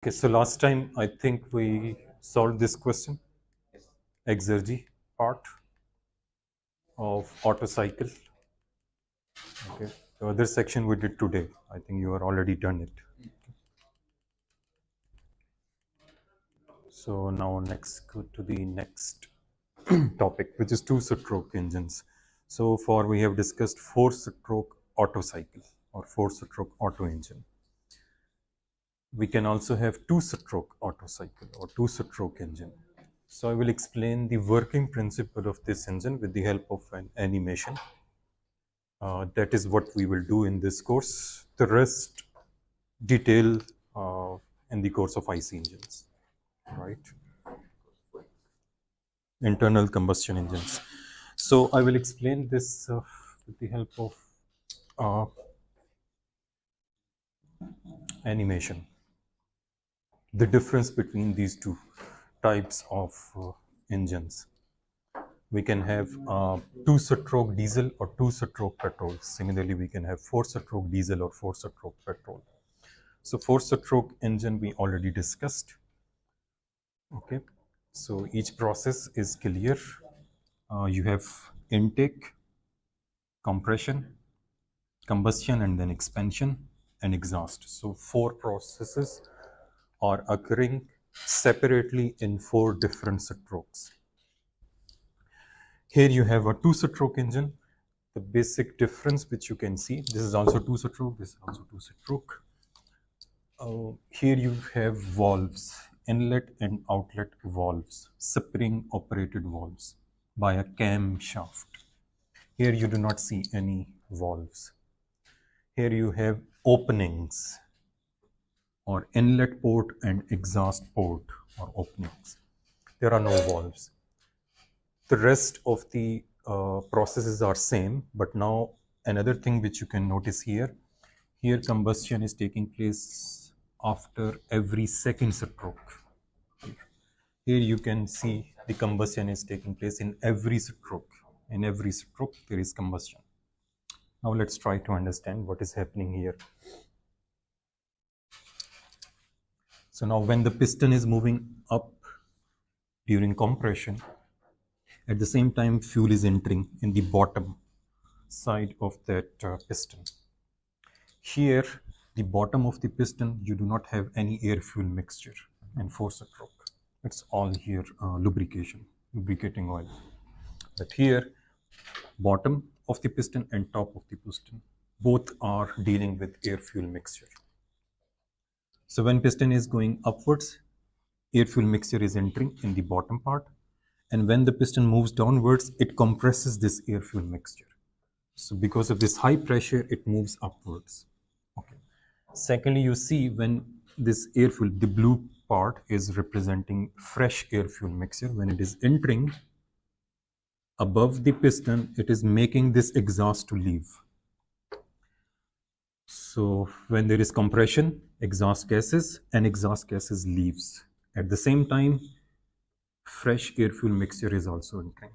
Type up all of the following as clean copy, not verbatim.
Okay, so last time I think we solved this question, exergy part of Otto cycle. Okay, the other section we did today. I think you are already done it. So now next go to the next topic, which is two-stroke engines. So far we have discussed four-stroke Otto cycle or four-stroke Otto engine. We can also have two-stroke Otto cycle or two-stroke engine. So I will explain the working principle of this engine with the help of an animation. That is what we will do in this course. The rest detail in the course of IC engines, right? Internal combustion engines. So I will explain this with the help of animation. The difference between these two types of engines. We can have two-stroke diesel or two-stroke petrol. Similarly, we can have four-stroke diesel or four-stroke petrol. So four-stroke engine we already discussed. Okay, so each process is clear. You have intake, compression, combustion, and then expansion and exhaust. So four processes are occurring separately in four different strokes. Here you have a two-stroke engine. The basic difference which you can see, this is also two-stroke, this is also two-stroke. Here you have valves, inlet and outlet valves, spring operated valves by a camshaft. Here you do not see any valves. Here you have openings or inlet port and exhaust port or openings. There are no valves. The rest of the processes are same, but now another thing which you can notice here combustion is taking place after every second stroke. Here you can see the combustion is taking place in every stroke. In every stroke there is combustion. Now let's try to understand what is happening here. So now when the piston is moving up during compression, at the same time fuel is entering in the bottom side of that piston. Here, the bottom of the piston, you do not have any air-fuel mixture in four-stroke. It's all here lubricating oil. But here, bottom of the piston and top of the piston, both are dealing with air-fuel mixture. So when piston is going upwards, air-fuel mixture is entering in the bottom part. And when the piston moves downwards, it compresses this air-fuel mixture. So because of this high pressure, it moves upwards. Okay. Secondly, you see when this air-fuel, the blue part is representing fresh air-fuel mixture. When it is entering above the piston, it is making this exhaust to leave. So when there is compression, exhaust gases leaves. At the same time, fresh air-fuel mixture is also entering.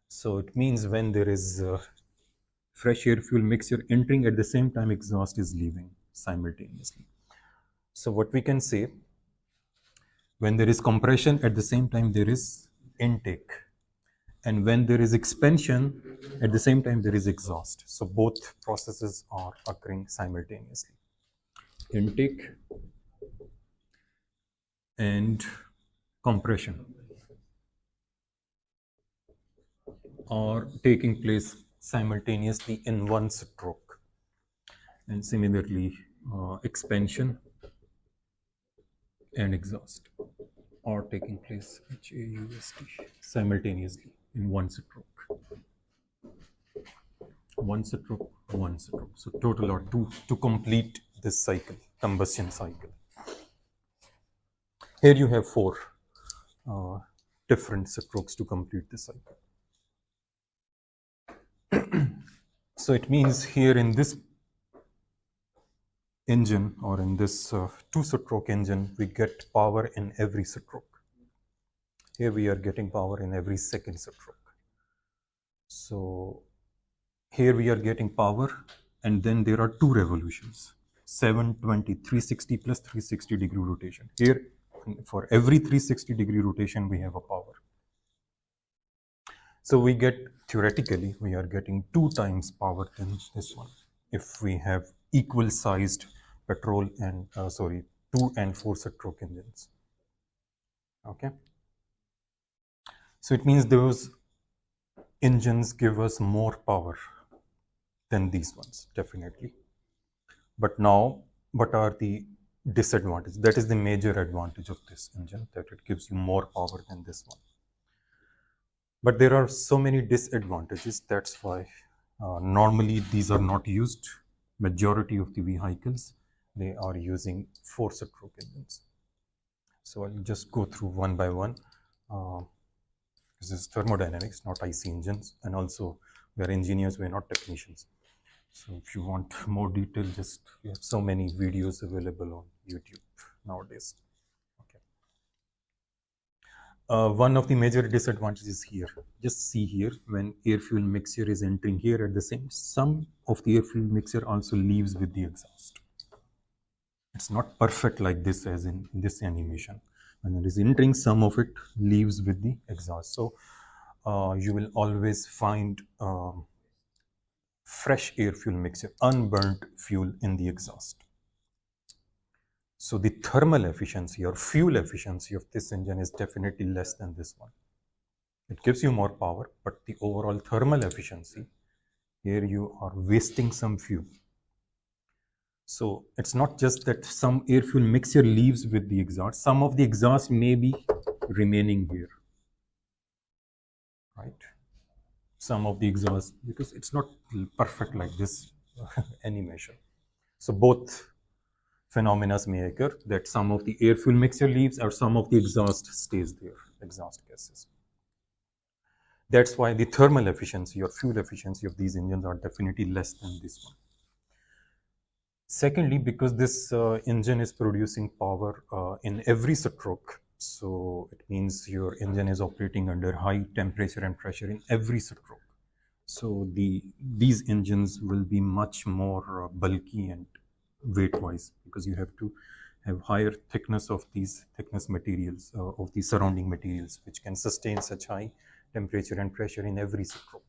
So it means when there is fresh air-fuel mixture entering, at the same time exhaust is leaving simultaneously. So what we can say, when there is compression, at the same time there is intake. And when there is expansion, at the same time there is exhaust. So both processes are occurring simultaneously. Intake and compression are taking place simultaneously in one stroke. And similarly, expansion and exhaust are taking place simultaneously in one stroke. One stroke. So total are two to complete this cycle, combustion cycle. Here you have four different strokes to complete this cycle. So it means here in this engine or in this two-stroke engine, we get power in every stroke. Here we are getting power in every second stroke. So here we are getting power and then there are two revolutions. 720, 360 plus 360 degree rotation. Here, for every 360 degree rotation, we have a power. So we get, theoretically, we are getting 2 times power than this one if we have equal sized petrol and 2 and 4 stroke engines. Okay. So it means those engines give us more power than these ones, definitely. But now, what are the disadvantages? That is the major advantage of this engine, that it gives you more power than this one. But there are so many disadvantages. That's why normally these are not used. Majority of the vehicles, they are using 4 stroke engines. So I'll just go through one by one. This is thermodynamics, not IC engines, and also we are engineers, we are not technicians. So if you want more detail, just we have so many videos available on YouTube nowadays. One of the major disadvantages here, just see here, when air fuel mixture is entering here at the same, some of the air fuel mixture also leaves with the exhaust. It's not perfect like this as in this animation. When it is entering, some of it leaves with the exhaust. So you will always find fresh air fuel mixture, unburnt fuel in the exhaust. So the thermal efficiency or fuel efficiency of this engine is definitely less than this one. It gives you more power, but the overall thermal efficiency, here you are wasting some fuel. So it's not just that some air fuel mixture leaves with the exhaust, some of the exhaust may be remaining here, right? Some of the exhaust, because it's not perfect like this animation. So both phenomena may occur, that some of the air fuel mixture leaves or some of the exhaust stays there, exhaust gases. That's why the thermal efficiency or fuel efficiency of these engines are definitely less than this one. Secondly, because this engine is producing power in every stroke, so it means your engine is operating under high temperature and pressure in every stroke. So these engines will be much more bulky and weight-wise, because you have to have higher thickness of these materials, of the surrounding materials, which can sustain such high temperature and pressure in every stroke.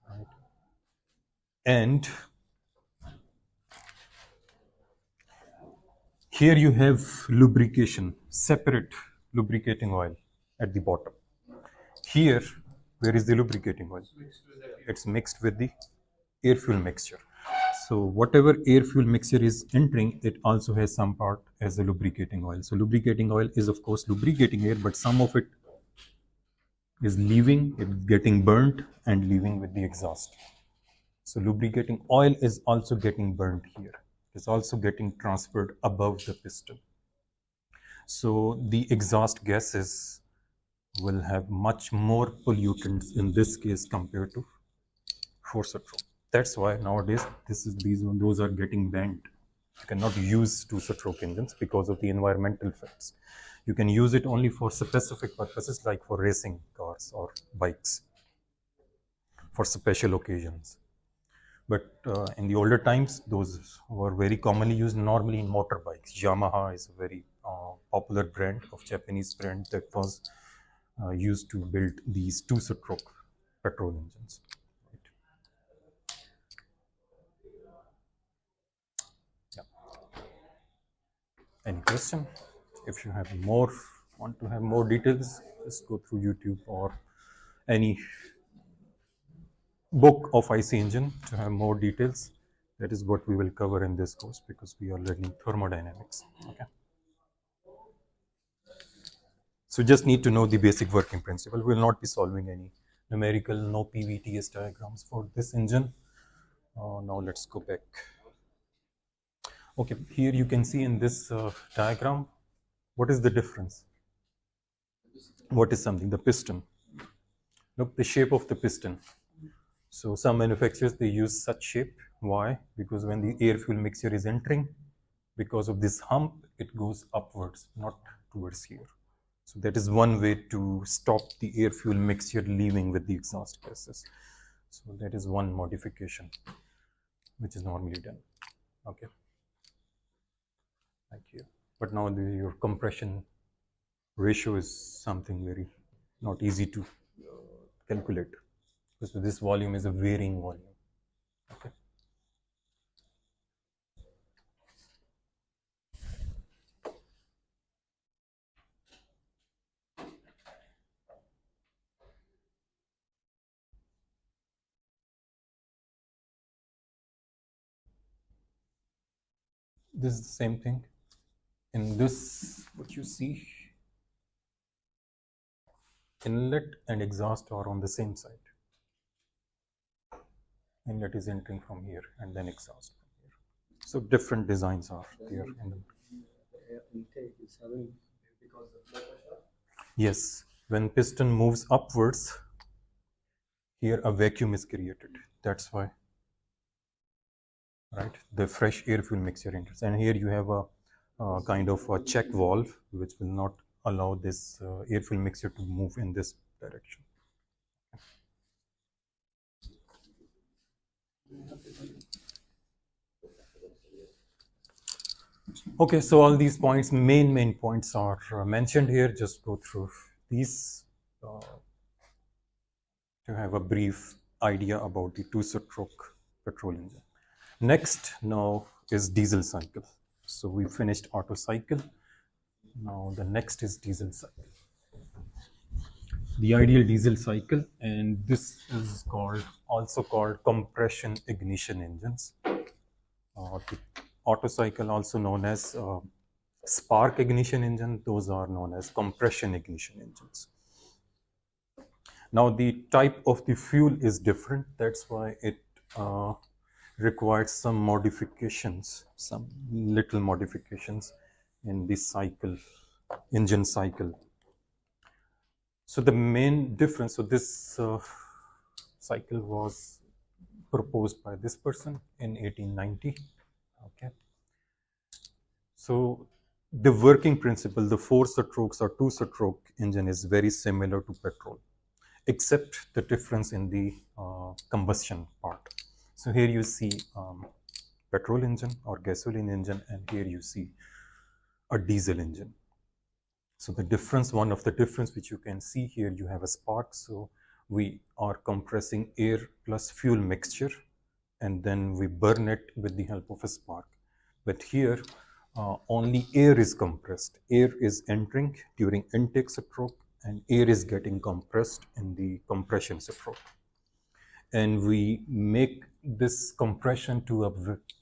Right. And here you have lubrication, separate lubricating oil at the bottom. Here, where is the lubricating oil? It's mixed with the air fuel mixture. So whatever air fuel mixture is entering, it also has some part as a lubricating oil. So lubricating oil is of course lubricating air, but some of it is leaving, it's getting burnt and leaving with the exhaust. So lubricating oil is also getting burnt here. It's also getting transferred above the piston. So the exhaust gases will have much more pollutants in this case compared to 4 stroke. That's why nowadays those are getting banned. You cannot use 2 stroke engines because of the environmental effects. You can use it only for specific purposes, like for racing cars or bikes, for special occasions. But in the older times, those were very commonly used normally in motorbikes. Yamaha is a very popular brand of Japanese brand that was used to build these 2 stroke petrol engines. Any question? If you have want to have more details, just go through YouTube or any book of IC engine to have more details. That is what we will cover in this course, because we are learning thermodynamics. Okay. So just need to know the basic working principle. We will not be solving any numerical, no PVTS diagrams for this engine. Now let's go back. Okay, here you can see in this diagram, what is the difference? What is something? The piston. Look, the shape of the piston. So some manufacturers, they use such shape. Why? Because when the air fuel mixture is entering, because of this hump, it goes upwards, not towards here. So that is one way to stop the air fuel mixture leaving with the exhaust gases. So that is one modification which is normally done. Okay, like here. But now your compression ratio is something very not easy to calculate, because this volume is a varying volume. Okay. This is the same thing. In this, what you see, inlet and exhaust are on the same side. Inlet is entering from here and then exhaust from here. So different designs are there. Intake is having because of low pressure? Yes, when piston moves upwards, here a vacuum is created. That's why, right? The fresh air fuel mixture enters, and here you have a kind of a check valve which will not allow this air fuel mixture to move in this direction. Okay, so all these points, main points are mentioned here. Just go through these to have a brief idea about the two-stroke petrol engine. Next now is diesel cycle. So we finished Otto cycle. Now the next is diesel cycle. The ideal diesel cycle, and this is also called compression ignition engines. The Otto cycle, also known as spark ignition engine, those are known as compression ignition engines. Now the type of the fuel is different. That's why it requires some modifications, some little modifications in this cycle, engine cycle. So the main difference, so this cycle was proposed by this person in 1890. Okay. So the working principle, the 4 strokes or 2 stroke engine is very similar to petrol, except the difference in the combustion part. So here you see petrol engine or gasoline engine, and here you see a diesel engine. So the difference, one of the difference which you can see here, you have a spark. So we are compressing air plus fuel mixture, and then we burn it with the help of a spark. But here, only air is compressed. Air is entering during intake stroke, and air is getting compressed in the compression stroke. And we make this compression to a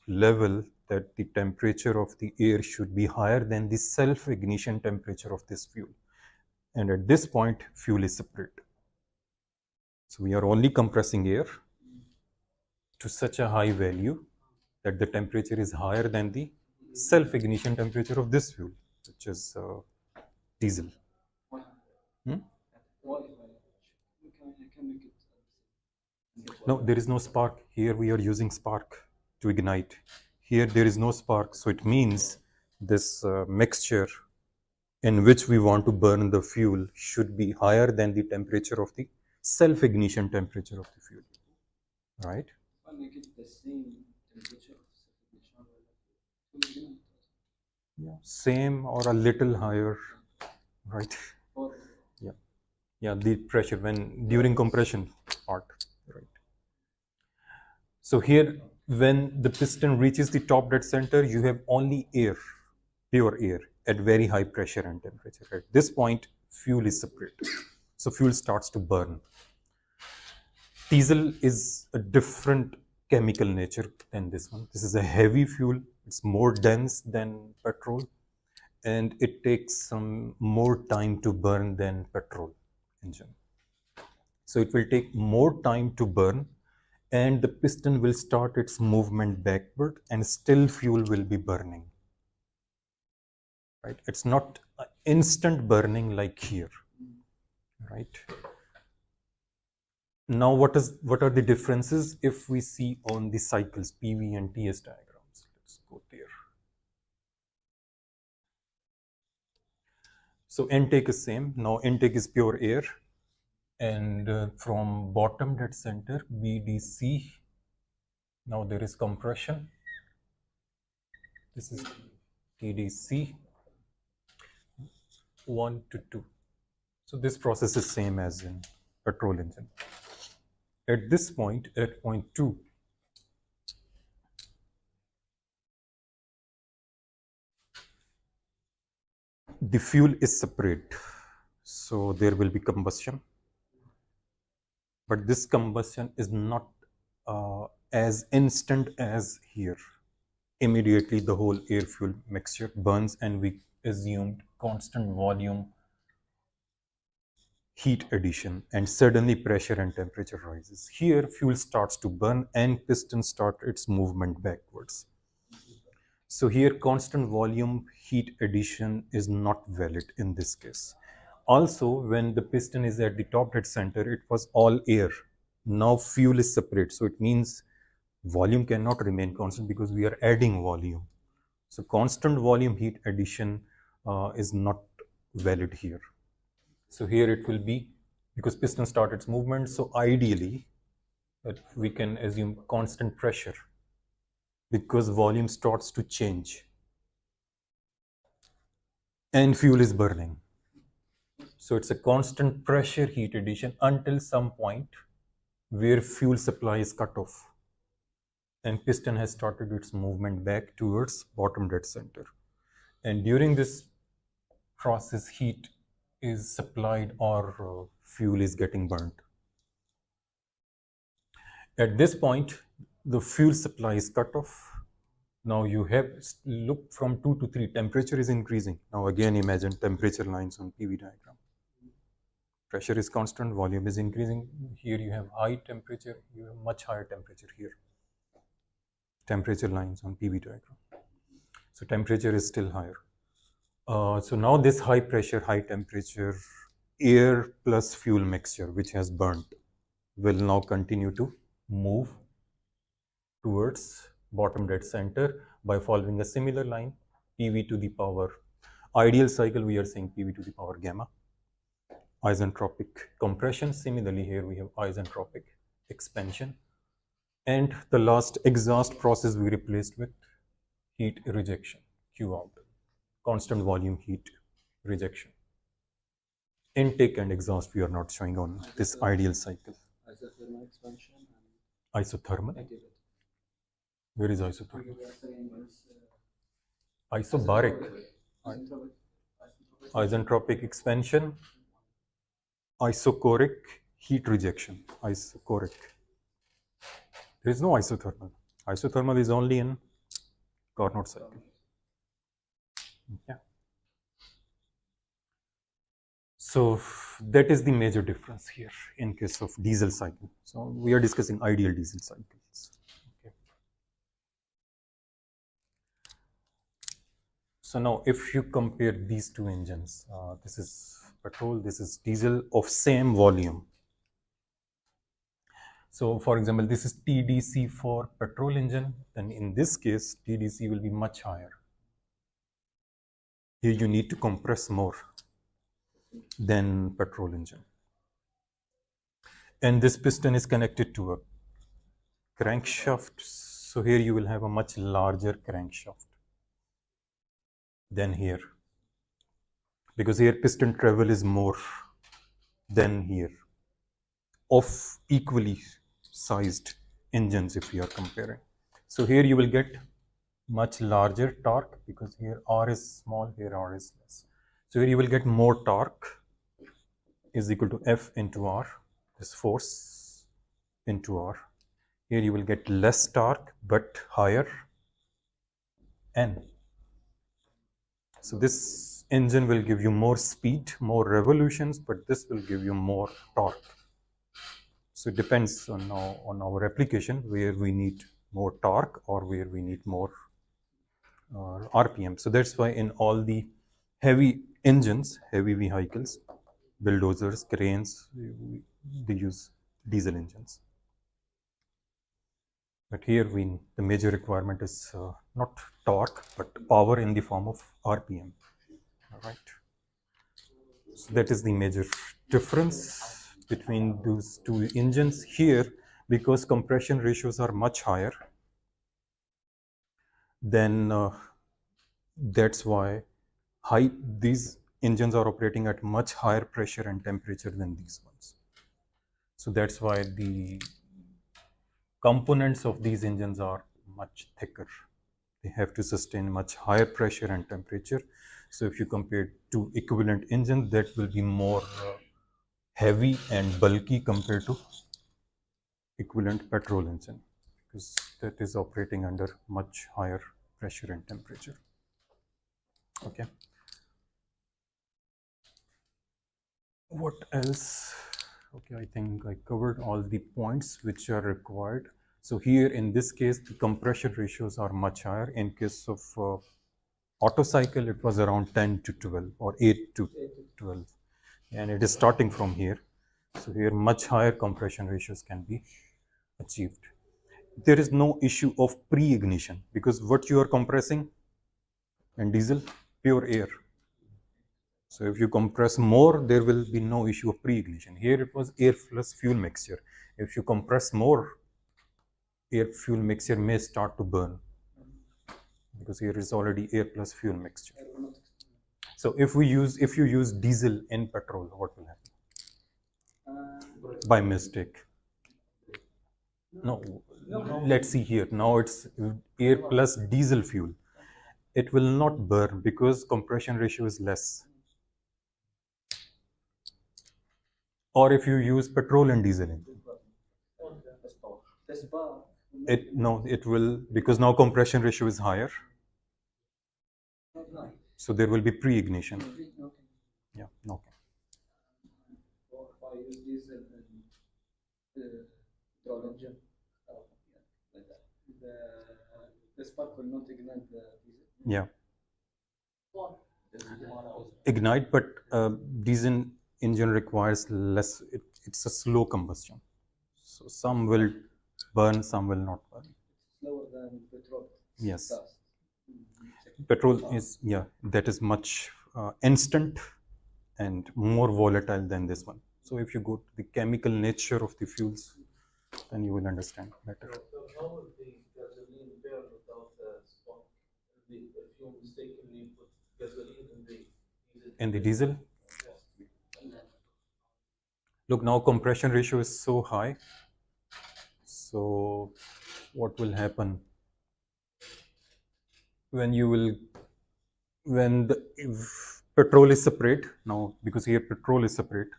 level that the temperature of the air should be higher than the self-ignition temperature of this fuel. And at this point, fuel is separate. So we are only compressing air to such a high value that the temperature is higher than the self-ignition temperature of this fuel, which is diesel. No, there is no spark. Here we are using spark to ignite. Here there is no spark, so it means this mixture in which we want to burn the fuel should be higher than the temperature of the self-ignition temperature of the fuel, right? If I make it the same temperature of self-ignition, yeah, same or a little higher, right? Yeah, the pressure when during compression part, right? So here, when the piston reaches the top dead center, you have only air, pure air, at very high pressure and temperature. At this point, fuel is separate. So fuel starts to burn. Diesel is a different chemical nature than this one. This is a heavy fuel. It's more dense than petrol, and it takes some more time to burn than petrol engine. So it will take more time to burn, and the piston will start its movement backward, and still fuel will be burning. Right? It's not instant burning like here. Right? Now, what are the differences if we see on the cycles, PV and TS diagrams? Let's go there. So intake is same. Now intake is pure air, and from bottom dead center BDC, now there is compression, This is TDC 1 to 2. So this process is same as in petrol engine. At this point, at point 2, the fuel is separate, so there will be combustion, but this combustion is not as instant as here. Immediately the whole air fuel mixture burns and we assumed constant volume heat addition, and suddenly pressure and temperature rises. Here fuel starts to burn and piston starts its movement backwards. So here constant volume heat addition is not valid in this case. Also, when the piston is at the top dead center, it was all air. Now fuel is separate, so it means volume cannot remain constant because we are adding volume. So constant volume heat addition is not valid here. So here it will be, because piston starts its movement, so ideally we can assume constant pressure because volume starts to change and fuel is burning. So it's a constant pressure heat addition until some point where fuel supply is cut off and piston has started its movement back towards bottom dead center. And during this process, heat is supplied or fuel is getting burnt. At this point, the fuel supply is cut off. Now you have look from 2 to 3, temperature is increasing. Now again imagine temperature lines on PV diagram. Pressure is constant, volume is increasing. Here you have high temperature, you have much higher temperature here. Temperature lines on PV diagram. So temperature is still higher. So now this high pressure, high temperature air plus fuel mixture which has burnt will now continue to move towards bottom dead center by following a similar line, PV to the power. Ideal cycle we are saying PV to the power gamma. Isentropic compression, similarly here we have isentropic expansion. And the last exhaust process we replaced with heat rejection, Q out. Constant volume heat rejection. Intake and exhaust we are not showing on this ideal cycle. Isothermal expansion and isothermal. activate. Where is isothermal? You were saying is, Isobaric. isentropic. Isentropic expansion. Isochoric heat rejection. Isochoric. There is no isothermal. Isothermal is only in Carnot cycle. Yeah. So that is the major difference here in case of diesel cycle. So we are discussing ideal diesel cycles. Okay. So now if you compare these two engines, this is petrol, this is diesel of same volume. So for example, this is TDC for petrol engine, then in this case TDC will be much higher. Here you need to compress more than petrol engine. And this piston is connected to a crankshaft. So here you will have a much larger crankshaft than here. Because here piston travel is more than here of equally sized engines if we are comparing. So here you will get much larger torque because here R is small, here R is less. So here you will get more torque is equal to F into R, this force into R. Here you will get less torque but higher N. So this engine will give you more speed, more revolutions, but this will give you more torque. So it depends on our application where we need more torque or where we need more RPM. So that's why in all the heavy engines, heavy vehicles, bulldozers, cranes, they use diesel engines. But here the major requirement is not torque but power in the form of RPM. All right. So that is the major difference between those two engines here, because compression ratios are much higher than That's why these engines are operating at much higher pressure and temperature than these ones. So that's why the components of these engines are much thicker. They have to sustain much higher pressure and temperature. So if you compare two equivalent engines, that will be more heavy and bulky compared to equivalent petrol engine, because that is operating under much higher pressure and temperature. Okay. What else? Okay, I think I covered all the points which are required. So here in this case, the compression ratios are much higher. In case of Otto cycle, it was around 10 to 12 or 8 to 12. And it is starting from here. So here much higher compression ratios can be achieved. There is no issue of pre-ignition, because what you are compressing in diesel, pure air. So if you compress more, there will be no issue of pre-ignition. Here it was air plus fuel mixture. If you compress more, air fuel mixture may start to burn, because here is already air plus fuel mixture. So if you use diesel in petrol, what will happen? By mistake. No, let's see here. Now it's air plus diesel fuel. It will not burn because compression ratio is less. Or if you use petrol and diesel engine, it will, because now compression ratio is higher, so there will be pre-ignition. Yeah, okay. If I use diesel and petrol engine, like that, the spark will not ignite the diesel. Yeah. Ignite, but diesel engine requires less. It's a slow combustion, so some will burn, some will not burn. Slower than petrol. Yes. Petrol is, yeah, that is much instant and more volatile than this one. So if you go to the chemical nature of the fuels, then you will understand better. So how would the gasoline burn without the spark? If you mistakenly put gasoline in the diesel? Look, now compression ratio is so high. So what will happen when if petrol is separate now, because here petrol is separate,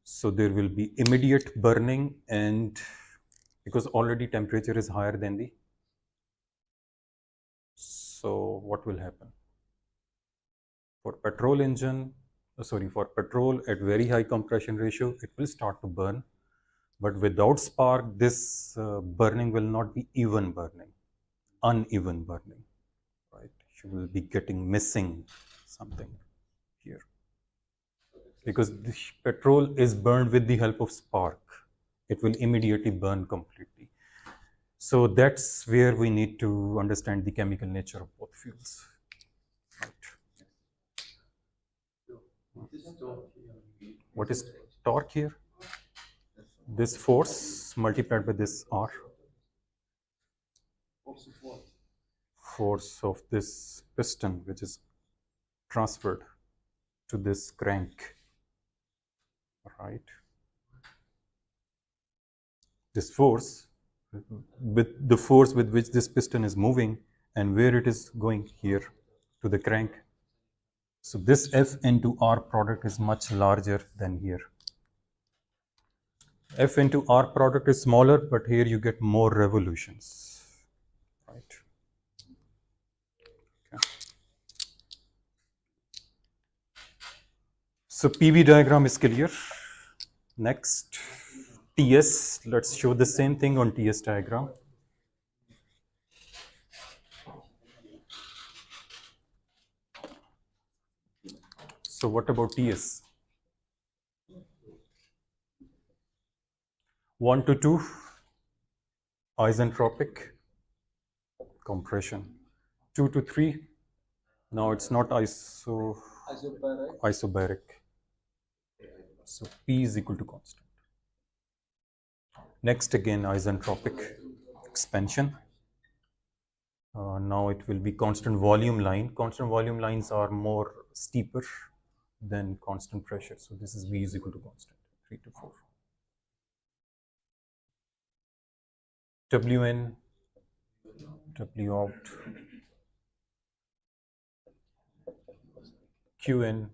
so there will be immediate burning, and because already temperature is higher than the, so what will happen for petrol engine, for petrol at very high compression ratio, it will start to burn, but without spark, this burning will not be even burning, uneven burning, right? You will be missing something here, because the petrol is burned with the help of spark. It will immediately burn completely. So that's where we need to understand the chemical nature of both fuels. Right. What is torque here? This force multiplied by this R. Force of this piston, which is transferred to this crank, right? This force, with the force with which this piston is moving and where it is going here to the crank. So this F into R product is much larger than here. F into R product is smaller, but here you get more revolutions, right? Okay. So PV diagram is clear. Next, TS. Let's show the same thing on TS diagram. So what about TS? 1 to 2, isentropic compression. 2 to 3, now it's not isobaric. So P is equal to constant. Next again, isentropic expansion. Now it will be constant volume line. Constant volume lines are more steeper than constant pressure. So this is V is equal to constant 3 to 4. Wn, W out, Qn,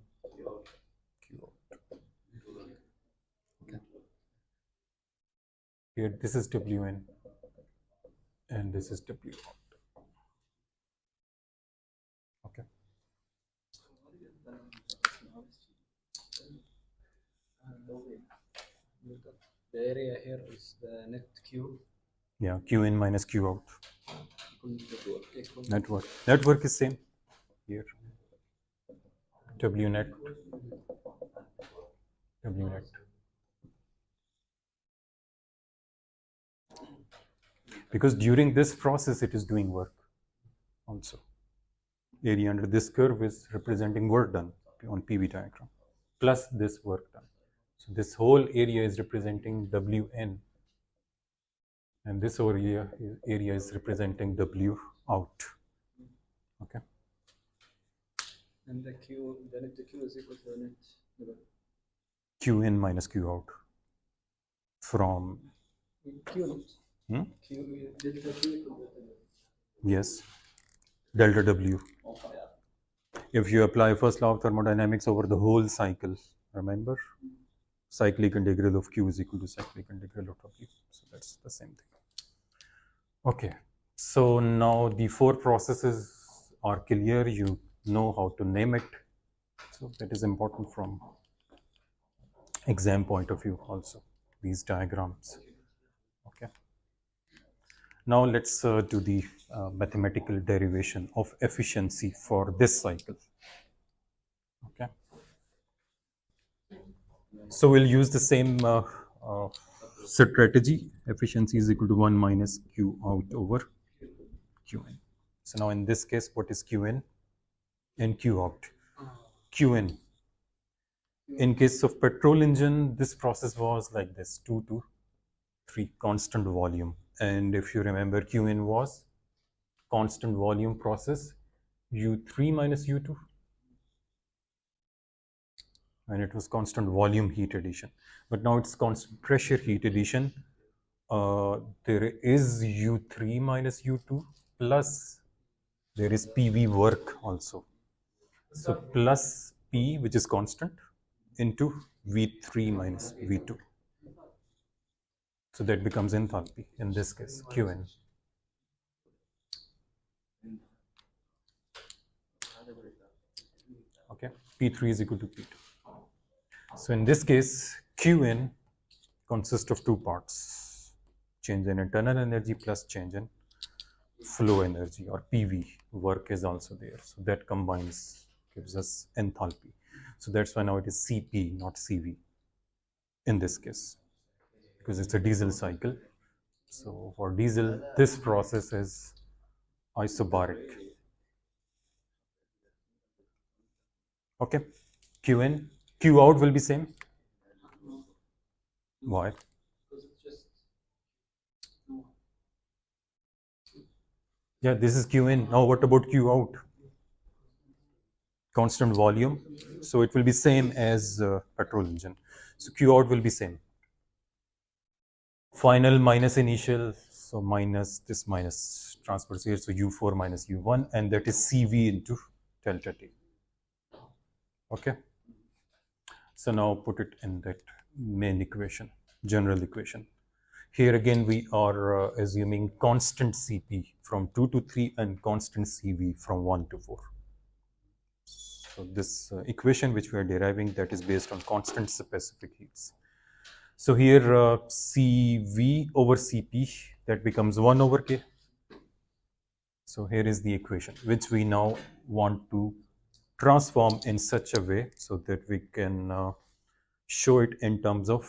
Q out. Okay. Here this is Wn and this is W out. Okay. The area here is the net Q. Yeah, Qn minus Q out. Network. Network is same here. W net. W net. Because during this process it is doing work also. Area under this curve is representing work done on PV diagram plus this work done. So this whole area is representing Wn and this area is representing W out. Okay. And the net Q is equal to the net Qn minus Q out from Q naught. Q delta Q. Yes, delta W. If you apply first law of thermodynamics over the whole cycle, remember, cyclic integral of Q is equal to cyclic integral of W. So that's the same thing. Okay, so now the 4 processes are clear. You know how to name it. So that is important from exam point of view also, these diagrams. Okay. Now let's do the mathematical derivation of efficiency for this cycle. Okay. So we'll use the same strategy. Efficiency is equal to 1 minus Q out over Qn. So now in this case, what is Qn and Q out? Qn. In case of petrol engine, this process was like this, 2 to 3 constant volume. And if you remember, Qn was constant volume process, U3 minus U2. And it was constant volume heat addition. But now it's constant pressure heat addition. There is U3 minus U2 plus there is PV work also. So plus P, which is constant, into V3 minus V2. So that becomes enthalpy in this case, Qn. Okay, P3 is equal to P2. So in this case, Qn consists of 2 parts, change in internal energy plus change in flow energy, or PV work is also there. So that combines, gives us enthalpy. So that's why now it is Cp, not Cv in this case, because it's a diesel cycle. So for diesel, this process is isobaric. Okay, Qn, Q out will be same. Why? Yeah, this is Qn. Now what about Q out? Constant volume. So it will be same as petrol engine. So Q out will be same. Final minus initial. So minus this minus transfers here. So U4 minus U1, and that is Cv into delta T. Okay. So now put it in that main equation, general equation. Here again we are assuming constant Cp from 2 to 3 and constant Cv from 1 to 4. So this equation which we are deriving, that is based on constant specific heats. So here Cv over Cp, that becomes 1 over K. So here is the equation which we now want to transform in such a way so that we can show it in terms of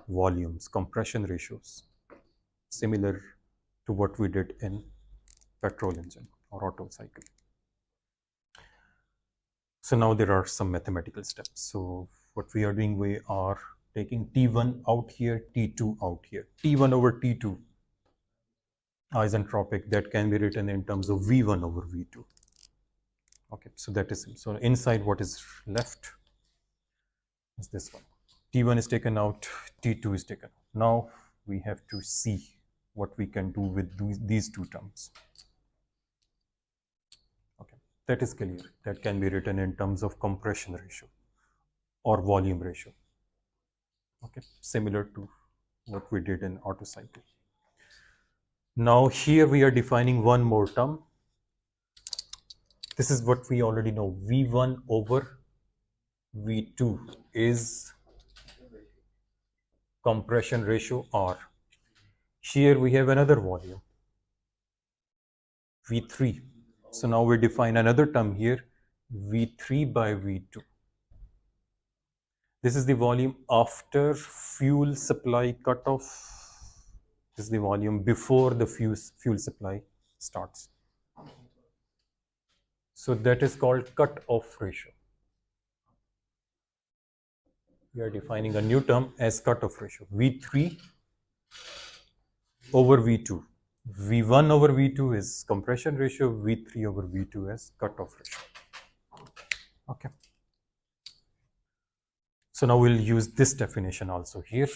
volumes, compression ratios, similar to what we did in petrol engine or Otto cycle. So now there are some mathematical steps. So what we are doing, we are taking T1 out here, T2 out here. T1 over T2 isentropic, that can be written in terms of V1 over V2. Okay, so that is it. So inside what is left is this one. T1 is taken out, T2 is taken out. Now we have to see what we can do with these two terms. Okay, that is clear. That can be written in terms of compression ratio or volume ratio. Okay, similar to what we did in Otto cycle. Now here we are defining one more term. This is what we already know. V1 over V2 is compression ratio R. Here we have another volume, V3. So now we define another term here, V3 by V2. This is the volume after fuel supply cutoff. This is the volume before the fuel supply starts. So that is called cut-off ratio. We are defining a new term as cut-off ratio. V3 over V2. V1 over V2 is compression ratio. V3 over V2 is cut-off ratio. Okay. So now we'll use this definition also here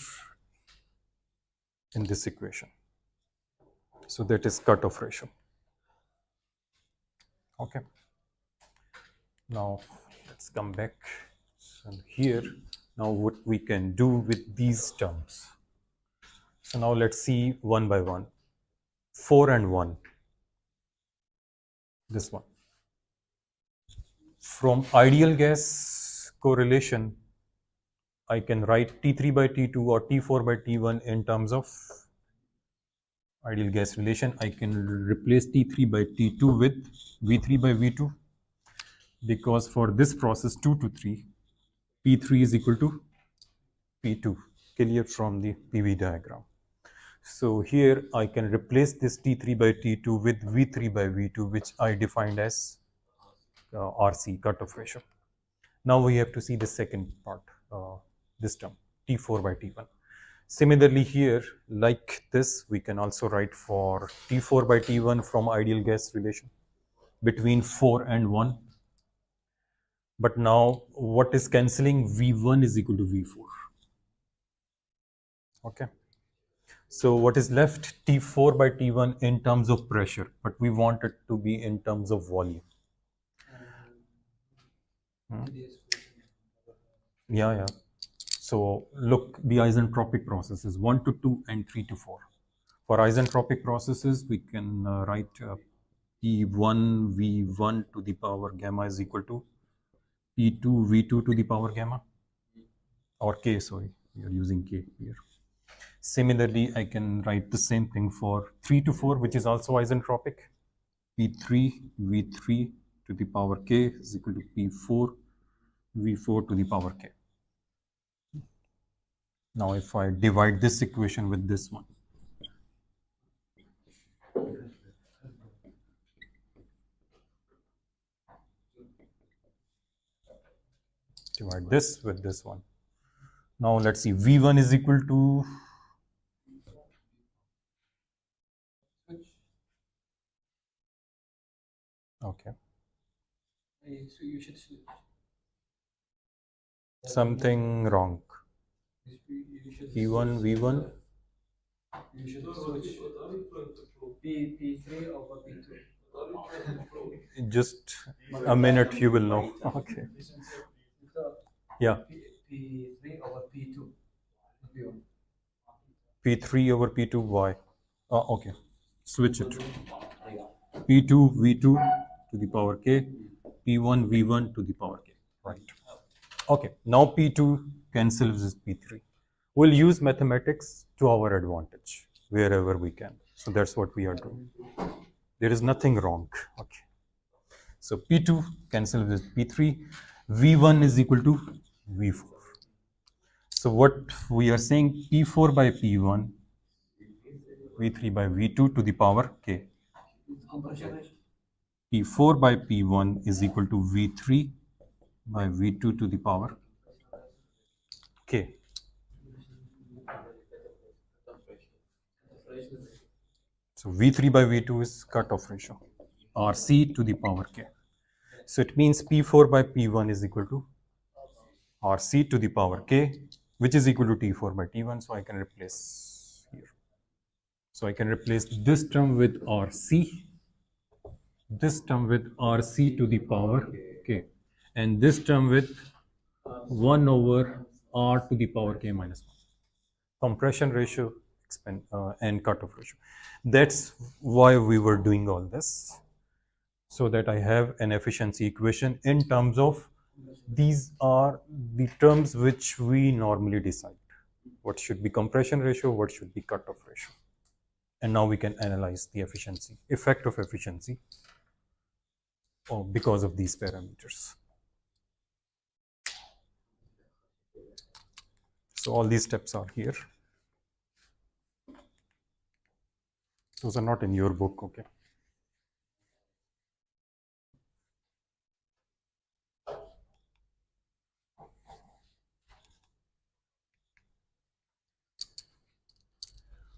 in this equation. So that is cut-off ratio. Okay. Now let's come back. So here, now what we can do with these terms. So now let's see one by one. 4 and 1. This one. From ideal gas correlation, I can write T3 by T2 or T4 by T1 in terms of ideal gas relation. I can replace T3 by T2 with V3 by V2, because for this process 2 to 3, P3 is equal to P2, clear from the PV diagram. So here I can replace this T3 by T2 with V3 by V2, which I defined as RC, cutoff ratio. Now we have to see the second part, this term, T4 by T1. Similarly here, like this, we can also write for T4 by T1 from ideal gas relation between 4 and 1. But now what is cancelling? V1 is equal to V4. Okay. So what is left? T4 by T1 in terms of pressure, but we want it to be in terms of volume. Yeah. So look, the isentropic processes 1 to 2 and 3 to 4. For isentropic processes, we can write P1 V1 to the power gamma is equal to P2 V2 to the power gamma, or K, sorry, we are using K here. Similarly, I can write the same thing for 3 to 4, which is also isentropic. P3 V3 to the power K is equal to P4 V4 to the power K. Now if I divide this equation with this one, divide this with this one. Now let's see, V1 is equal to okay. So you should switch. Something wrong. P1 V1. You should switch P3 over P2. Just a minute, you will know. Okay. Yeah. P3 over P2. P3 over P2, why? Okay. Switch it. P2 V2 to the power K, P1 V1 to the power K. Right. Okay. Now P2 cancels with P3. We'll use mathematics to our advantage wherever we can. So that's what we are doing. There is nothing wrong. Okay. So P2 cancels with P3. V1 is equal to V4. So what we are saying, P4 by P1, V3 by V2 to the power K. P4 by P1 is equal to V3 by V2 to the power K. So V3 by V2 is cutoff ratio, RC to the power K. So it means P4 by P1 is equal to RC to the power K, which is equal to T4 by T1. So I can replace here. So I can replace this term with RC, this term with RC to the power K, and this term with 1 over R to the power K minus 1. Compression ratio and cutoff ratio. That's why we were doing all this, so that I have an efficiency equation in terms of these are the terms which we normally decide. What should be compression ratio, what should be cutoff ratio. And now we can analyze the efficiency, effect of efficiency because of these parameters. So all these steps are here. Those are not in your book, okay?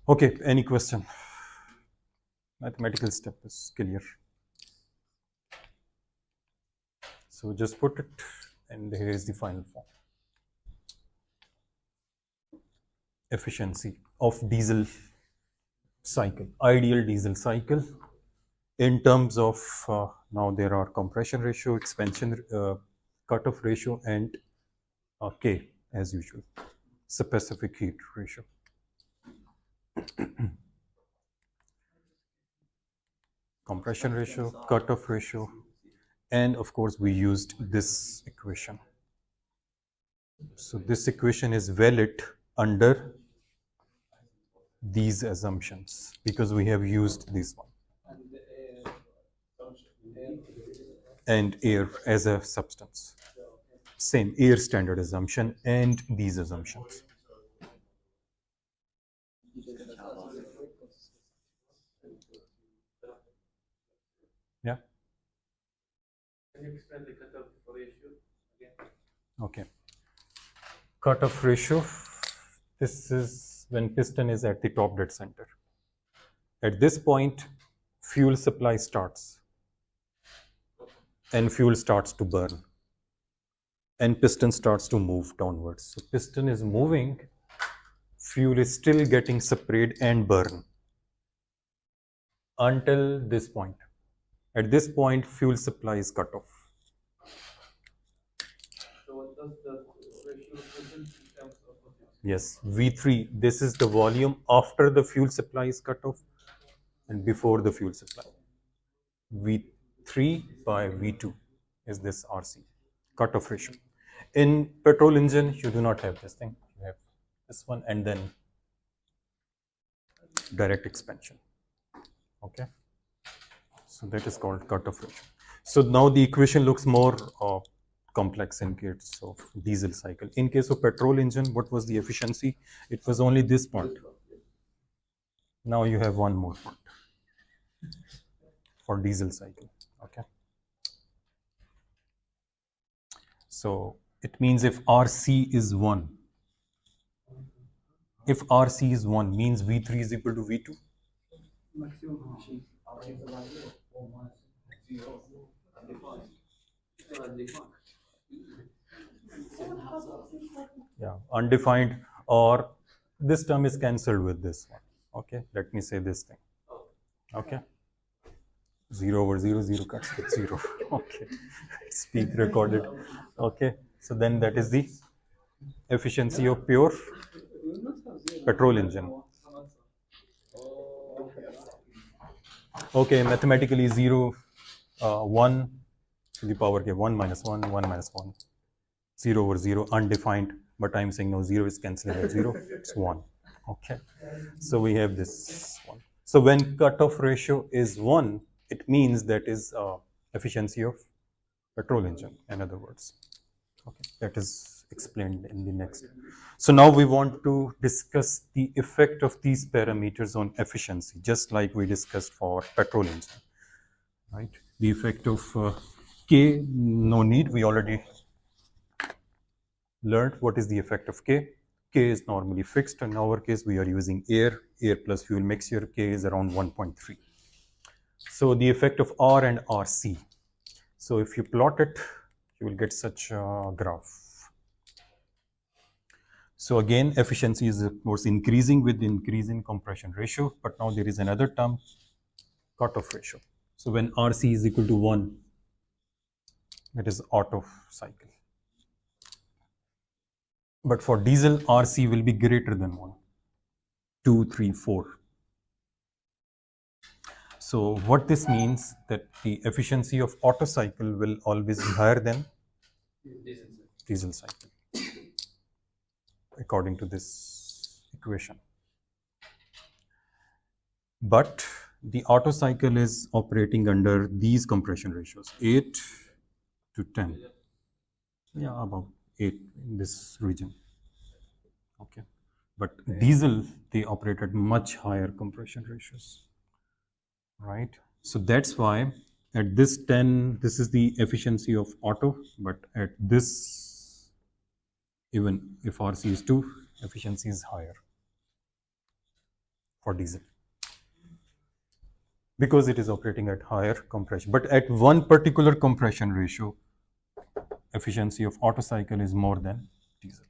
Okay, any question? Mathematical step is clear. So just put it, and here is the final form. Efficiency of diesel cycle, ideal diesel cycle, in terms of now there are compression ratio, expansion, cutoff ratio, and K as usual, specific heat ratio. Compression ratio, cutoff ratio, and of course we used this equation. So this equation is valid under these assumptions because we have used this one. And air as a substance. Same air standard assumption and these assumptions. Yeah. Can you explain the cutoff ratio again? Okay. Cutoff ratio. This is when piston is at the top dead center. At this point, fuel supply starts and fuel starts to burn and piston starts to move downwards. So piston is moving, fuel is still getting sprayed and burn until this point. At this point, fuel supply is cut off. So what does the ratio represent in terms of efficiency? Yes, V3, this is the volume after the fuel supply is cut off and before the fuel supply. V3 by V2 is this RC, cutoff ratio. In petrol engine, you do not have this thing. You have this one and then direct expansion. Okay. So that is called cutoff ratio. So now the equation looks more complex in case of diesel cycle. In case of petrol engine, what was the efficiency? It was only this part. Now you have one more part for diesel cycle. Okay. So it means if RC is 1, if RC is 1 means V3 is equal to V2. Yeah, undefined, or this term is cancelled with this one. Okay, let me say this thing. Okay, 0 over 0, 0 cuts with 0. Okay, speak recorded. Okay, so then that is the efficiency of pure petrol engine. Okay, mathematically 0, 1 to the power k, 1 minus 1, 1 minus 1, 0 over 0, undefined, but I'm saying no, 0 is cancelled with 0, it's 1. Okay, so we have this one. So when cutoff ratio is 1, it means that is efficiency of petrol engine, in other words. Okay, that is explained in the next. So now we want to discuss the effect of these parameters on efficiency, just like we discussed for petrol engine, right? The effect of K, no need, we already learned what is the effect of K. K is normally fixed. In our case, we are using air plus fuel mixture. K is around 1.3. So the effect of R and RC. So if you plot it, you will get such a graph. So again, efficiency is of course increasing with the increase in compression ratio, but now there is another term, cutoff ratio. So when RC is equal to 1, that is Otto cycle. But for diesel, RC will be greater than 1, 2, 3, 4. So what this means that the efficiency of Otto cycle will always be higher than diesel cycle, according to this equation. But the Otto cycle is operating under these compression ratios, 8 to 10. Yeah, about 8 in this region. Okay. But diesel, they operate at much higher compression ratios, right? So that's why at this 10, this is the efficiency of Otto, but at this, even if RC is 2, efficiency is higher for diesel, because it is operating at higher compression. But at one particular compression ratio, efficiency of Otto cycle is more than diesel,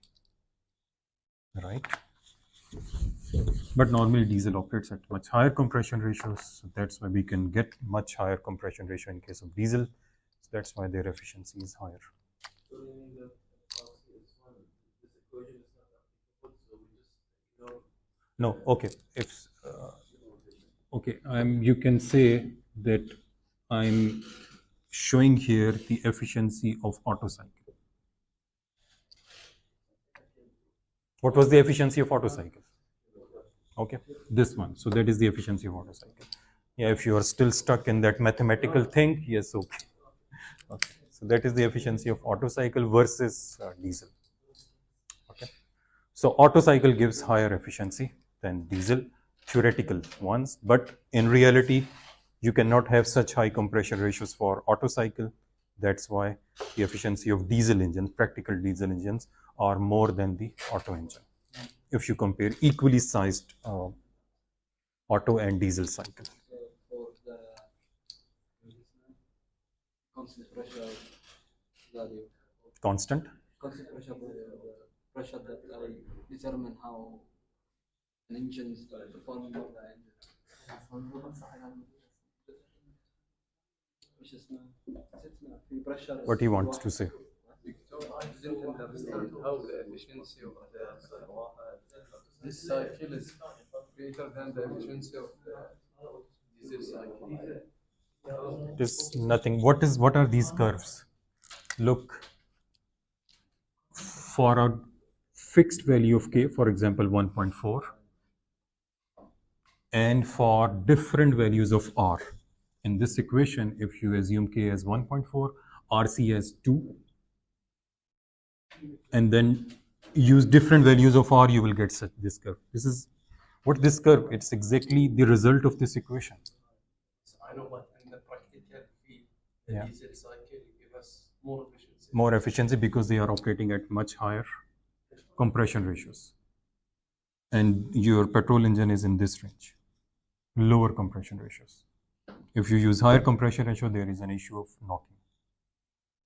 right? But normally diesel operates at much higher compression ratios, so that's why we can get much higher compression ratio in case of diesel. So that's why their efficiency is higher. So you mean that RC is 1, this equation is not applicable, so we just ignore. No, okay. If okay, you can say that I'm showing here the efficiency of Otto cycle. What was the efficiency of Otto cycle? Okay, this one. So that is the efficiency of Otto cycle. Yeah, if you are still stuck in that mathematical thing, yes, okay. Okay. So that is the efficiency of Otto cycle versus diesel. Okay. So Otto cycle gives higher efficiency than diesel, theoretical ones, but in reality, you cannot have such high compression ratios for Otto cycle. That's why the efficiency of diesel engines, practical diesel engines, are more than the Otto engine, if you compare equally sized Otto and diesel cycle. So for the constant pressure value, Constant? constant pressure pressure that I determine how an engine is performing of the engine. مش اسمه في pressure. What he wants to say. I didn't understand how the efficiency of this cycle is greater than the efficiency of the diesel cycle. It is nothing. What are these curves? Look, for a fixed value of K, for example 1.4, and for different values of R. In this equation, if you assume K as 1.4, RC as 2, and then use different values of R, you will get such this curve. This is what this curve, it's exactly the result of this equation. So I know, but in the practical field, the Yeah. diesel cycle give us more efficiency. More efficiency because they are operating at much higher compression ratios. And your petrol engine is in this range, lower compression ratios. If you use higher compression ratio, there is an issue of knocking,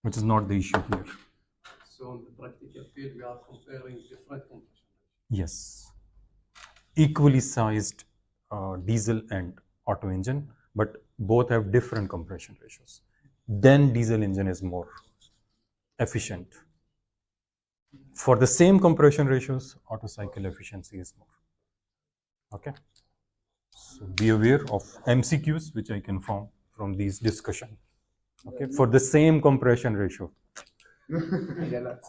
which is not the issue here. So in the practical field, we are comparing different compression ratios. Yes. Equally sized diesel and Otto engine, but both have different compression ratios. Then diesel engine is more efficient. For the same compression ratios, Otto cycle efficiency is more. Okay. So be aware of MCQs, which I can form from these discussion. Okay. For the same compression ratio.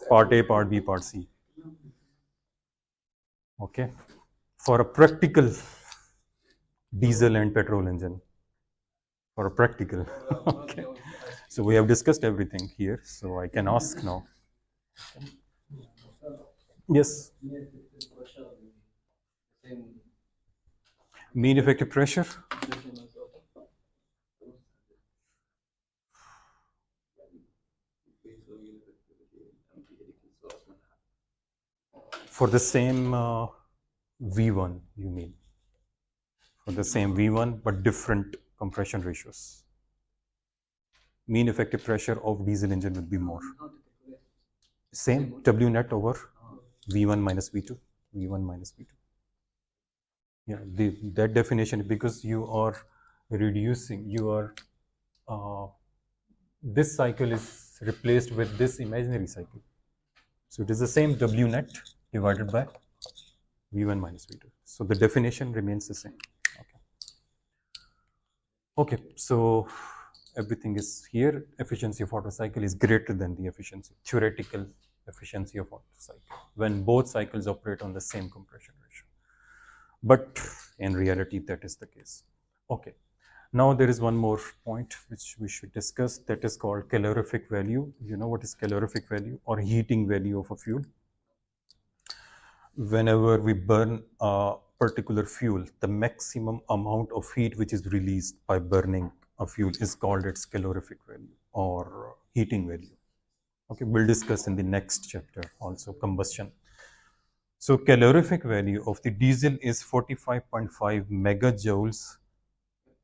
Part A, part B, part C. Okay. For a practical diesel and petrol engine. For a practical. Okay. So we have discussed everything here. So I can ask now. Yes. Mean effective pressure. For the same V1, you mean? For the same V1 but different compression ratios. Mean effective pressure of diesel engine will be more. How to calculate? Same W net over V1 minus V2, V1 minus V2. Yeah, that definition, because you are reducing, this cycle is replaced with this imaginary cycle. So it is the same W net divided by V1 minus V2. So the definition remains the same. Okay, so everything is here. Efficiency of Otto cycle is greater than the theoretical efficiency of Otto cycle when both cycles operate on the same compression ratio. But in reality, that is the case. Okay, now there is one more point which we should discuss, that is called calorific value. You know what is calorific value or heating value of a fuel? Whenever we burn a particular fuel, the maximum amount of heat which is released by burning a fuel is called its calorific value or heating value. Okay, we'll discuss in the next chapter also combustion. So calorific value of the diesel is 45.5 megajoules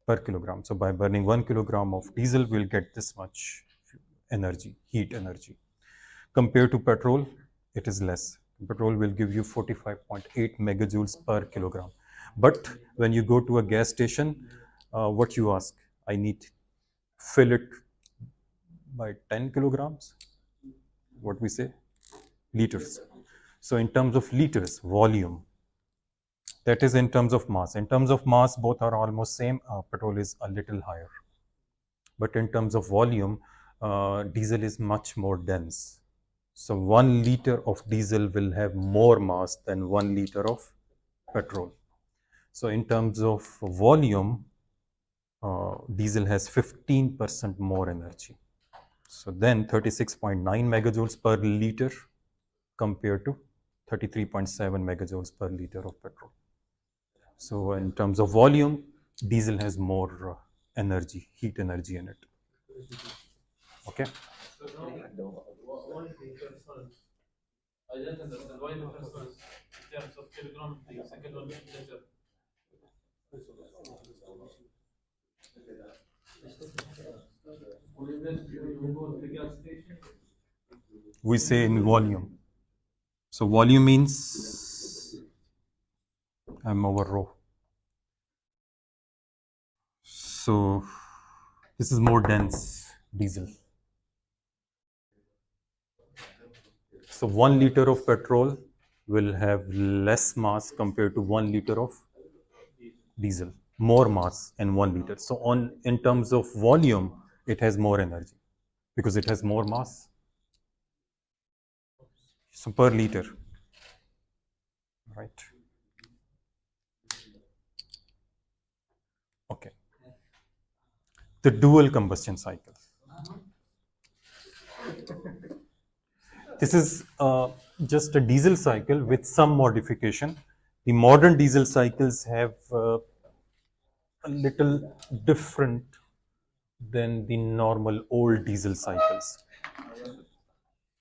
per kilogram. So by burning 1 kilogram of diesel, we'll get this much energy, heat energy. Compared to petrol, it is less. Petrol will give you 45.8 megajoules per kilogram. But when you go to a gas station, what you ask? I need fill it by 10 kilograms. What we say? Liters. So in terms of liters, volume, that is in terms of mass. In terms of mass, both are almost same. Petrol is a little higher. But in terms of volume, diesel is much more dense. So 1 liter of diesel will have more mass than 1 liter of petrol. So in terms of volume, diesel has 15% more energy. So then 36.9 megajoules per liter compared to 33.7 megajoules per liter of petrol. So in terms of volume, diesel has more energy, heat energy in it. Okay. Why the difference? I don't understand why the difference in terms of kilogram, the second one is liter. You go to the gas station. We say in volume. So volume means M over rho. So this is more dense diesel. So 1 liter of petrol will have less mass compared to 1 liter of diesel, more mass in 1 liter. So in terms of volume, it has more energy because it has more mass. So per liter, right? Okay. The dual combustion cycle. This is just a diesel cycle with some modification. The modern diesel cycles have a little different than the normal old diesel cycles.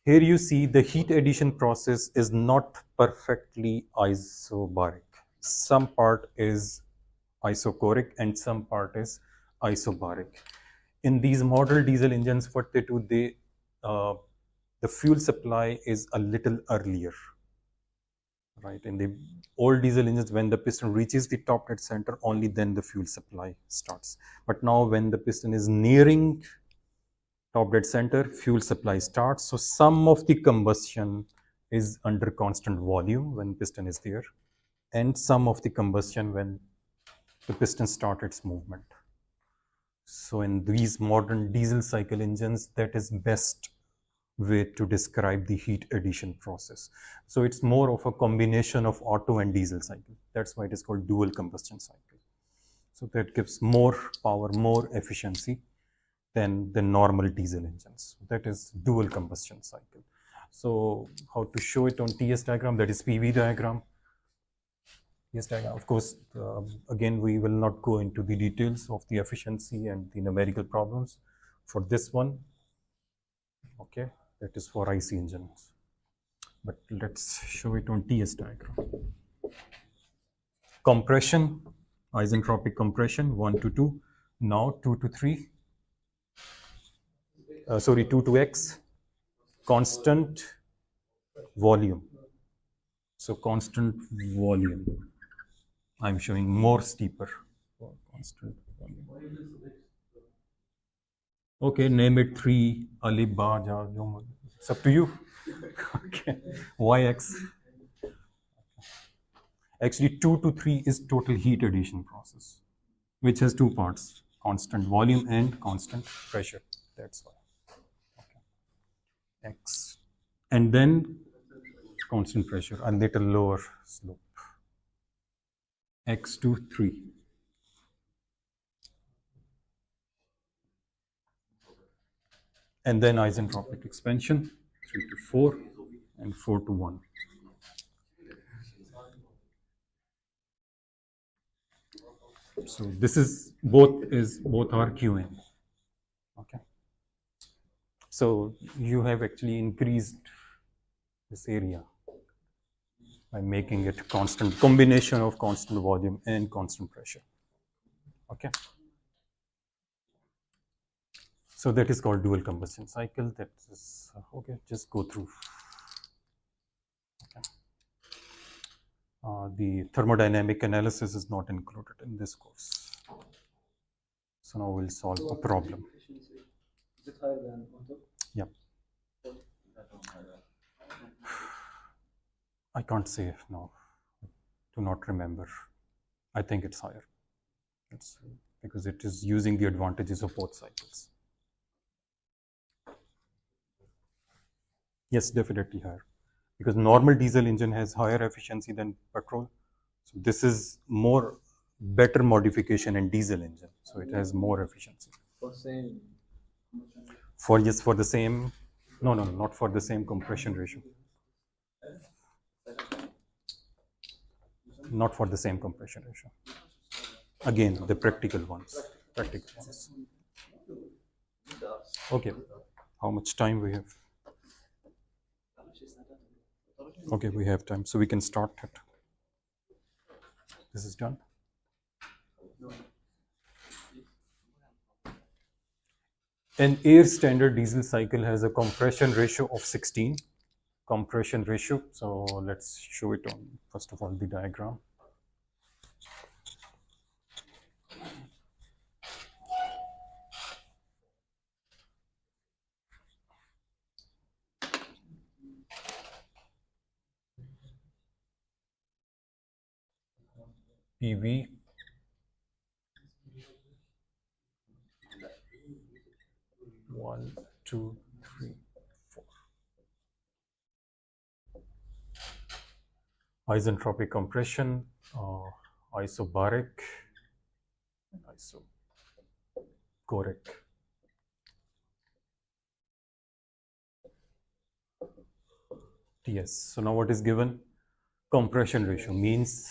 Here you see the heat addition process is not perfectly isobaric. Some part is isochoric and some part is isobaric. In these model diesel engines, what they do, the fuel supply is a little earlier, right? In the old diesel engines, when the piston reaches the top dead center, only then the fuel supply starts. But now when the piston is nearing top dead center, fuel supply starts. So some of the combustion is under constant volume when piston is there, and some of the combustion when the piston starts its movement. So in these modern diesel cycle engines, that is best way to describe the heat addition process. So it's more of a combination of Otto and diesel cycle. That's why it is called dual combustion cycle. So that gives more power, more efficiency than the normal diesel engines. That is dual combustion cycle. So how to show it on TS diagram? That is PV diagram. TS diagram. Of course, again, we will not go into the details of the efficiency and the numerical problems for this one. Okay, that is for IC engines. but let's show it on TS diagram. Compression, isentropic compression, 1 to 2, now 2 to 3, 2 to x, constant volume. So constant volume, I'm showing more steeper for constant volume. Okay, name it 3, alif, ba, ja, it's up to you. Okay, yx. Actually, 2 to 3 is total heat addition process, which has two parts, constant volume and constant pressure. That's why. Okay. X. And then constant pressure, a little lower slope. X to 3. And then isentropic expansion, 3 to 4 and 4 to 1. So this is both are QN. Okay. So you have actually increased this area by making it constant, combination of constant volume and constant pressure. Okay. So that is called dual combustion cycle. That is okay. Just go through. Okay. The thermodynamic analysis is not included in this course. So now we'll solve a problem. Is it higher than Otto? Yeah. I can't say no. Do not remember. I think it's higher. It's because it is using the advantages of both cycles. Yes, definitely higher. Because normal diesel engine has higher efficiency than petrol. So this is more better modification in diesel engine. So it has more efficiency. For same. For the same, no, not for the same compression ratio. Not for the same compression ratio. Again, the practical ones. Okay, how much time we have? Okay, we have time, so we can start it. This is done. An air standard diesel cycle has a compression ratio of 16. Compression ratio, so let's show it on, first of all, the diagram. PV one, two, three, four. Isentropic compression, isobaric, isochoric. TS. So now what is given? Compression ratio means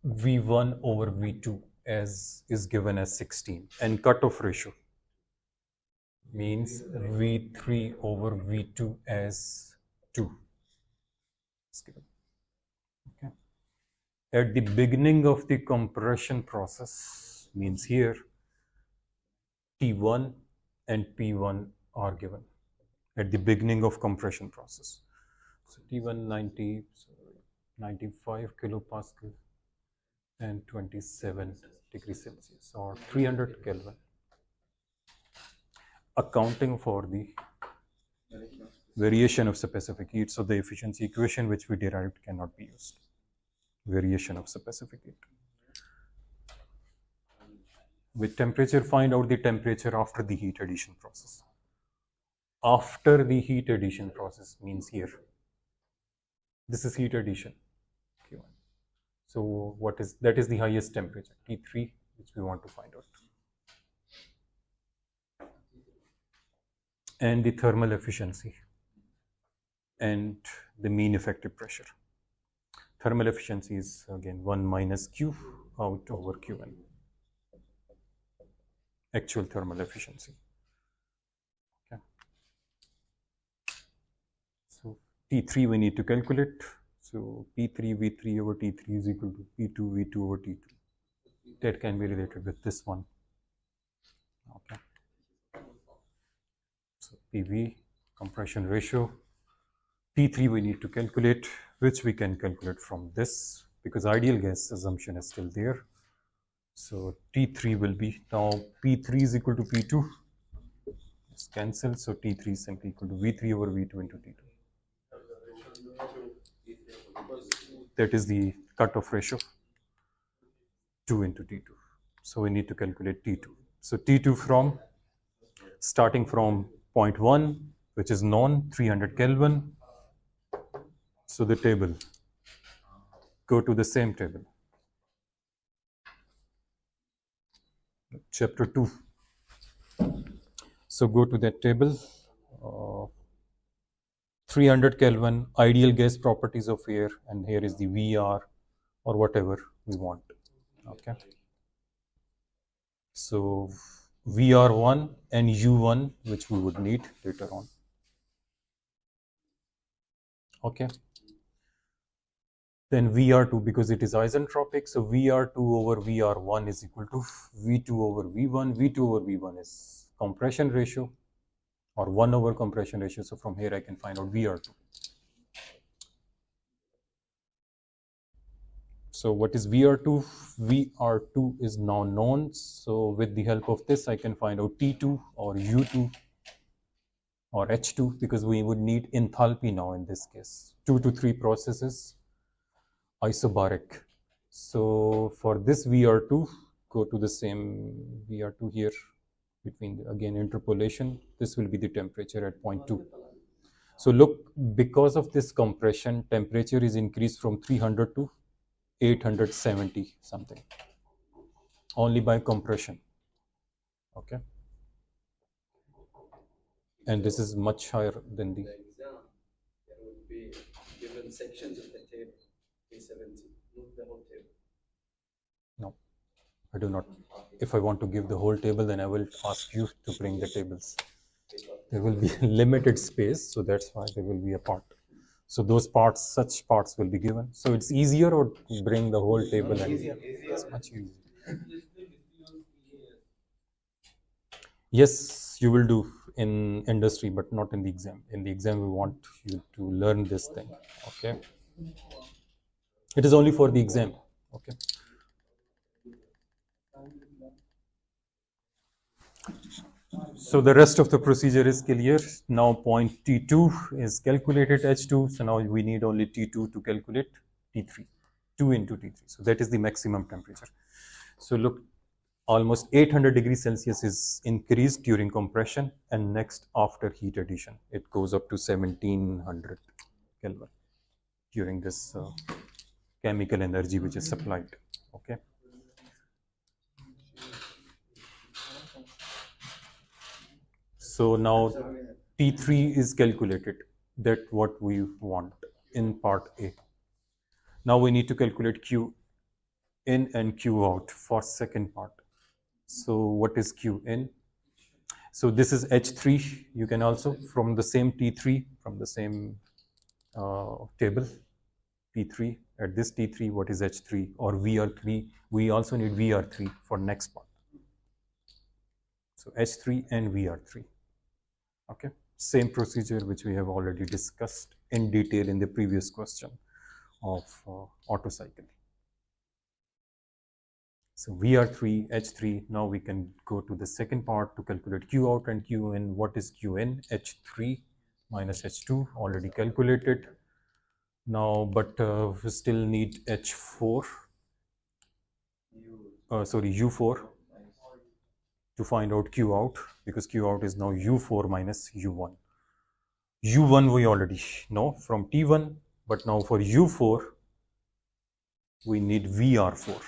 V1 over V2 as is given as 16, and cutoff ratio means V3 over V2 as 2. Okay. At the beginning of the compression process means here T1 and P1 are given at the beginning of compression process. So T1 95 kilopascal and 27 degrees Celsius or 300 Kelvin, accounting for the variation of specific heat. So the efficiency equation which we derived cannot be used. Variation of specific heat. With temperature, find out the temperature after the heat addition process. After the heat addition process means here. This is heat addition. Q1. So what is that? Is the highest temperature T3, which we want to find out. And the thermal efficiency and the mean effective pressure. Thermal efficiency is again 1 minus Q out over Qn. Actual thermal efficiency. Okay. So T3 we need to calculate. So P3 V3 over T3 is equal to P2 V2 over T2. That can be related with this one. Okay. So PV, compression ratio. T3 we need to calculate, which we can calculate from this because ideal gas assumption is still there. So T3 will be, now P3 is equal to P2. It's cancelled. So T3 is simply equal to V3 over V2 into T2. That is the cutoff ratio, 2 into T2. So we need to calculate T2. So T2 from, starting from point 1, which is known, 300 Kelvin. So the table, go to the same table. Chapter 2. So go to that table. 300 Kelvin, ideal gas properties of air, and here is the VR or whatever we want. Okay. So VR1 and U1, which we would need later on. Okay. Then VR2, because it is isentropic, so VR2 over VR1 is equal to V2 over V1. V2 over V1 is compression ratio, or 1 over compression ratio. So from here I can find out VR2. So what is VR2? VR2 is now known. So with the help of this, I can find out T2 or U2 or H2, because we would need enthalpy now in this case. 2 to 3 processes, isobaric. So for this VR2, go to the same VR2 here, between the, again interpolation, this will be the temperature at point 2. So look, because of this compression, temperature is increased from 300 to 870 something, only by compression. Okay. And this is much higher than the exam. There would be given sections of the table, P70, not the whole table. No, I do not. If I want to give the whole table, then I will ask you to bring the tables. There will be limited space, so that's why there will be a part. So those parts, such parts will be given. So it's easier or to bring the whole table and it's much easier. Yes, you will do in industry, but not in the exam. In the exam, we want you to learn this thing. Okay. It is only for the exam. Okay. So the rest of the procedure is clear. Now point T2 is calculated H2. So now we need only T2 to calculate T3, 2 into T3. So that is the maximum temperature. So look, almost 800 degrees Celsius is increased during compression, and next after heat addition, it goes up to 1700 Kelvin during this chemical energy which is supplied. Okay. So now T3 is calculated, that what we want in part A. Now we need to calculate Q in and Q out for second part. So what is Q in? So this is H3. You can also, from the same T3, from the same table, T3, at this T3, what is H3 or VR3? We also need VR3 for next part. So H3 and VR3. Okay, same procedure which we have already discussed in detail in the previous question of Otto cycle. So VR3, H3, now we can go to the second part to calculate Q out and Q in. What is Q in? H3 minus H2, already calculated. Now, but we still need H4, U4 to find out Q out, because Q out is now U4 minus U1. U1 we already know from T1, but now for U4, we need VR4.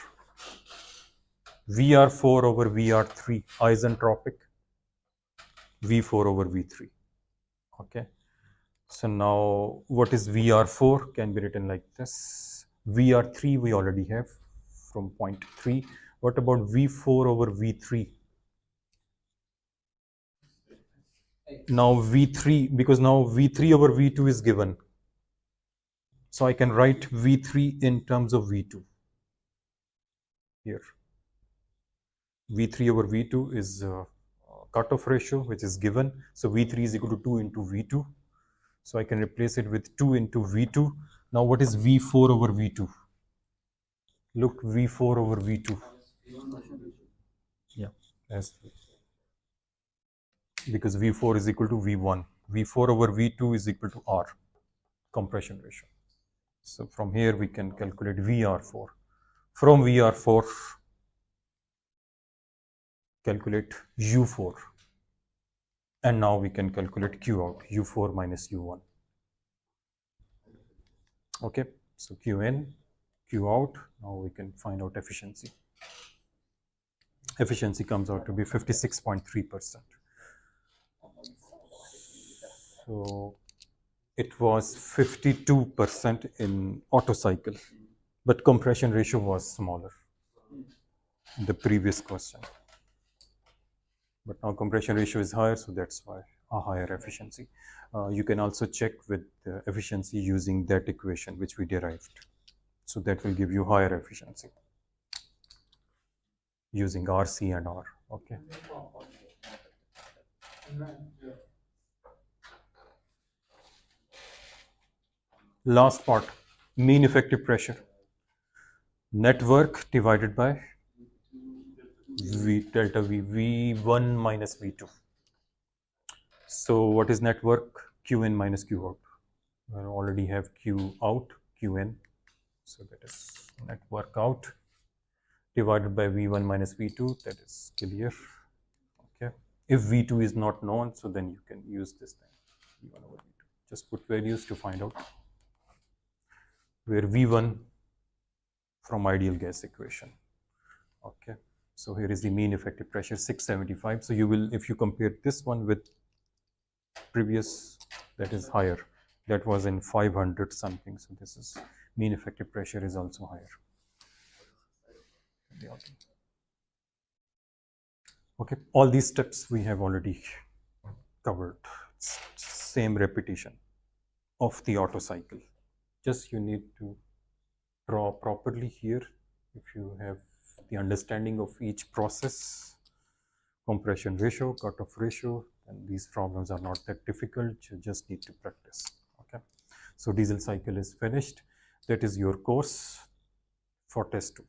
VR4 over VR3, isentropic, V4 over V3. Okay. So now what is VR4? Can be written like this. VR3 we already have from point 3. What about V4 over V3? Now V3, because now V3 over V2 is given. So I can write V3 in terms of V2 here. V3 over V2 is cutoff ratio, which is given. So V3 is equal to 2 into V2. So I can replace it with 2 into V2. Now what is V4 over V2? Look, V4 over V2. Yeah, that's because V4 is equal to V1. V4 over V2 is equal to R, compression ratio. So from here we can calculate VR4. From VR4, calculate U4. And now we can calculate Q out, U4 minus U1. Okay, so Q in, Q out. Now we can find out efficiency. Efficiency comes out to be 56.3%. So it was 52% in Otto cycle, but compression ratio was smaller in the previous question. But now compression ratio is higher, so that's why a higher efficiency. You can also check with the efficiency using that equation which we derived. So that will give you higher efficiency using RC and R. Okay. Last part, mean effective pressure. Net work divided by V delta V, V1 minus V2. So what is net work? Q in minus Q out. I already have Q out, Q in. So that is net work out divided by V1 minus V2. That is clear. Okay. If V2 is not known, so then you can use this thing, V1 over V2. Just put values to find out. Where V1 from ideal gas equation. Okay. So here is the mean effective pressure, 675. So you will, if you compare this one with previous, that is higher. That was in 500 something. So this is mean effective pressure is also higher. Okay. All these steps we have already covered. It's same repetition of the Otto cycle. Just you need to draw properly here if you have the understanding of each process, compression ratio, cutoff ratio, and these problems are not that difficult. You just need to practice. Okay. So diesel cycle is finished. That is your course for test 2.